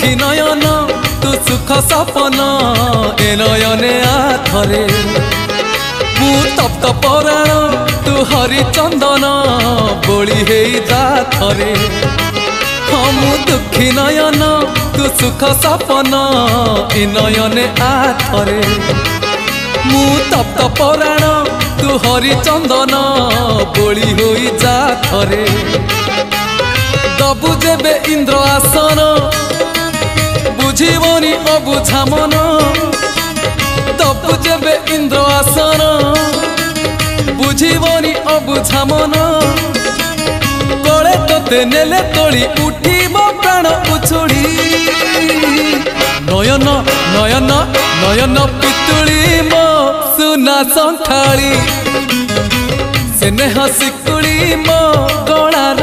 दुखी नयन तू सुख सपन ए नयने आथरे मु तप्त पराण तू हरिचंदन बोली हे जाथरे हाँ मु दुखी नयन तू सुख सपन ए नयने आथरे मु तप्त पराण तू हरिचंदन बोली हो जाथरे दबु जेबे इंद्र आसन बुझीबनी अबुझा मन दबु जेबे इंद्र आसन बुझीबनी अबुझा मन कले तोते नेले तोली उठीब प्राण उछुड़ी नयन नयन नयन पितुड़ी मो सुना संथाली स्नेह शिकुड़ी मो गलार